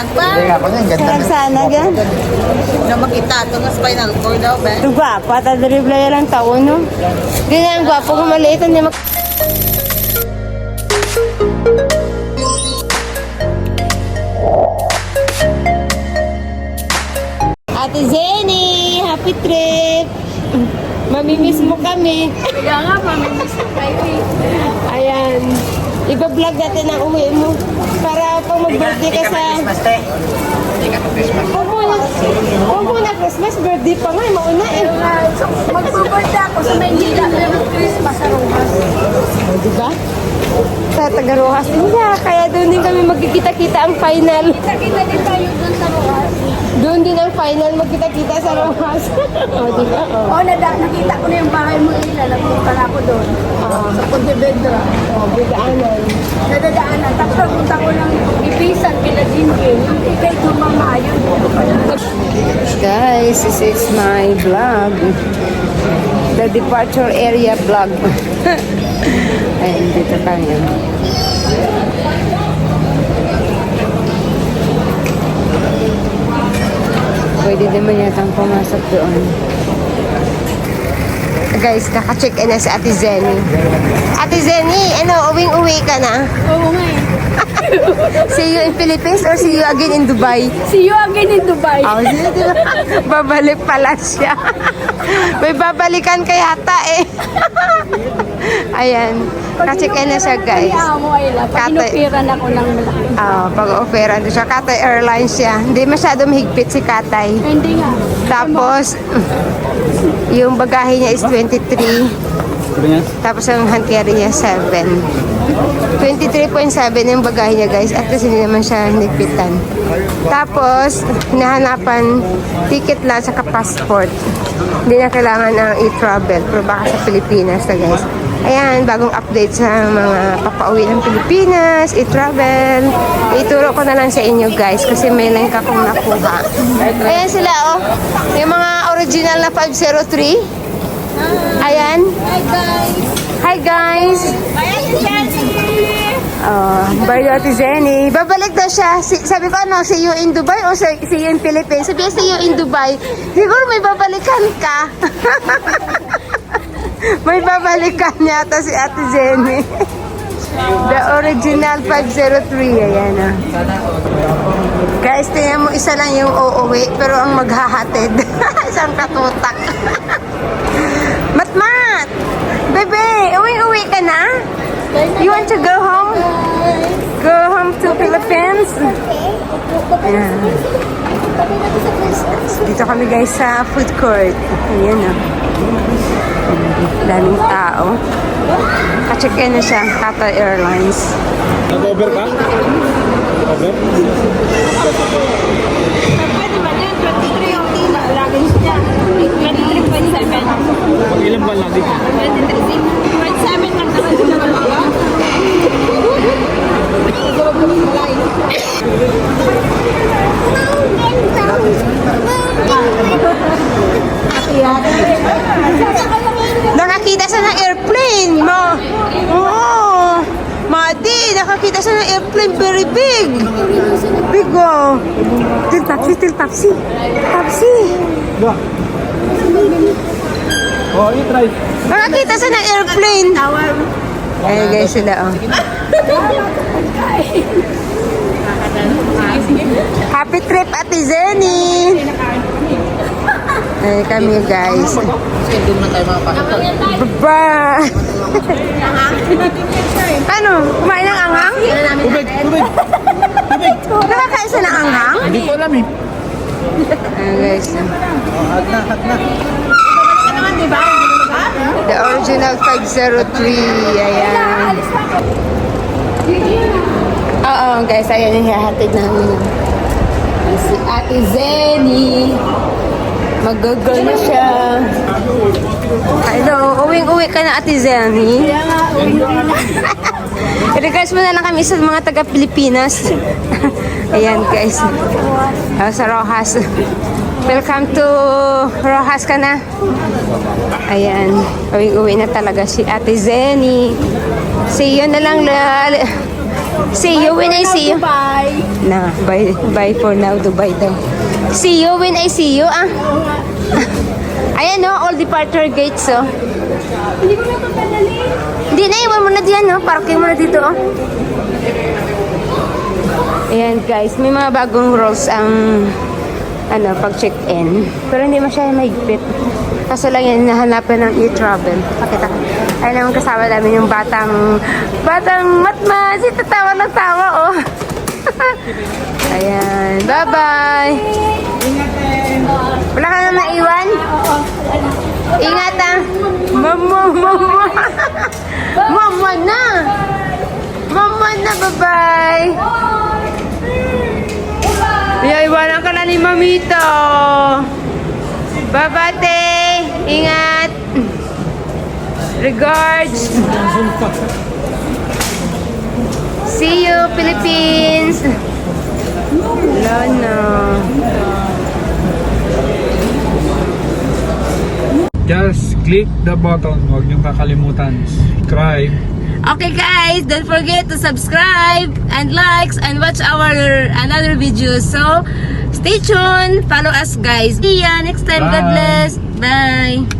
Nagpa? Sarap sana dyan. Na makita ito nga spinal cord daw, be. Ito gwapa, tadribla yan lang taon, no? Hindi na ang gwapo kung maliit, hindi mak... Ate Zenny, happy trip! Mamimiss mo kami. Kaya nga, mamimiss ko kayo eh. Ayan. Iba-vlog natin ang uwi mo. Para pag mag-birthday ka sa... Huwag muna Christmas. Birthday pa nga. Mauna eh. Magbubirthday ako sa Maynila na ng Christmas sa Rojas. O, diba? Sa Tagarojas din niya. Kaya doon din kami magkikita-kita ang final. Kita-kita din tayo dun sa Rojas. Doon din ang final magkita-kita sa Rojas. O, diba? O. Oo, nakita ko na yung bahay mo nila. Nagpunta na ako doon. Sa Pontevedra. O, bigaanan. Nadadaanan. Tapos nagpunta ko ng Ibisan, kila Jinping. Hindi kayo tumamayon. Guys, this is my vlog. The departure area vlog. Ayan, dito tayo. Pwede naman yatang pumasok doon. Guys, naka-check-in na si Ate Zenny. Ate Zenny, ano, uwing-uwi ka na? Oo nga eh. See you in Philippines or see you again in Dubai? See you again in Dubai. Oh, babalik pala siya. May babalikan ka yata eh. Ayan. Ka-check-in na siya, guys. Kaya mo ay la. Pag inupiran ako ng malaki. Pag-opera doon siya. Katay Airlines siya. Hindi masyado mahigpit si Katay. Hindi nga. Tapos, yung bagahe niya is 23. Tapos ang hantiari niya 7. 23.7 yung bagahe niya, guys. At least hindi naman siya hinigpitan. Tapos, hinahanapan ticket lang sa passport. Hindi na kailangan ng e-travel. Pero baka sa Pilipinas na, guys. Ayan, bagong update sa mga papauwi ng Pilipinas, e-travel. Ituro ko na lang sa inyo, guys, kasi may link akong nakuha. Ayan sila, oh. Yung mga original na 503. Ayan. Hi guys. Hi, guys. Bye Jenny. Bye, Ate Zenny. Babalik daw siya. Sabi ko, ano, see you in Dubai o see you in Philippines? Sabi see you in Dubai. Siguro may babalikan ka. May babalikan yata si Ate Zenny. The original 503. Ayan, ah. Guys, tingnan mo, isa lang yung uuwi, pero ang maghahatid. Isang katutak. Matmat! Bebe, uwi-uwi ka na? You want to go home? Go home to Philippines? Ayan. Dito kami, guys, sa food court. Ayan, ah. Daming tao. Ka-check-in na siya, Qatar Airlines. Nag-over ka? Over? Pwede ba yan? 23 yung luggage niya. 23.7. Pag ilan ba lagi ka? 23.7 lang naman sila dalawa. Nakakita siya ng airplane, mo. Oo. Madi, nakakita siya ng airplane, very big. Big, oh. Til taxi, til taxi. Taxi. Ba? Oh, i-try. Nakakita siya ng airplane. Ayan, guys, sila, oh. Happy trip, Ate Zenny. Ayan kami, guys. Sige, doon na tayo mga pasok. Baba! Ano? Kumain ng anghang? Tubig! Tubig! Nakakain siya ng anghang? Hindi ko alam eh. Ayan, guys. Hot na, hot na. The original 503. Ayan. Oo, guys. Ayan yung hahatid namin. Si Ate Zenny. Mag-girl na siya. Hello, uwing-uwi ka na, Ate Zenny. Kaya nga, I-regards mo na lang kami sa mga taga-Pilipinas. Ayan, guys. Sa Rojas. Welcome to Rojas ka na. Ayan. Uwi-uwi na talaga si Ate Zenny. See you na lang. See you when I see you. Bye. Na, bye for now, Dubai daw. See you when I see you, ah. Ayan, no, all departure gates, oh. Hindi ko na ito padali. Hindi na, iwan mo na diyan, no? Parking mo na dito, oh. Ayan, guys, may mga bagong rules ang pag check-in. Pero hindi masyadong mahigpit. Kaso lang yan, nahanapan ng e-travel. Pakita ko. Ayun naman kasama namin yung batang matmas. Ito tawa ng tawa, oh. Ayan, bye-bye. Wala ka na naiwan? Ingat, ah. Mama. Mama na. Mama na, bye-bye. Iwanan ka na ni Mamito. Bye-bye, te. Ingat. Regards. See you, Philippines. Wala na. Just click the button. Huwag niyong kakalimutan. Subscribe. Okay guys, don't forget to subscribe and likes and watch our another videos. So, stay tuned. Follow us guys. See ya next time. God Bye. bless. Bye.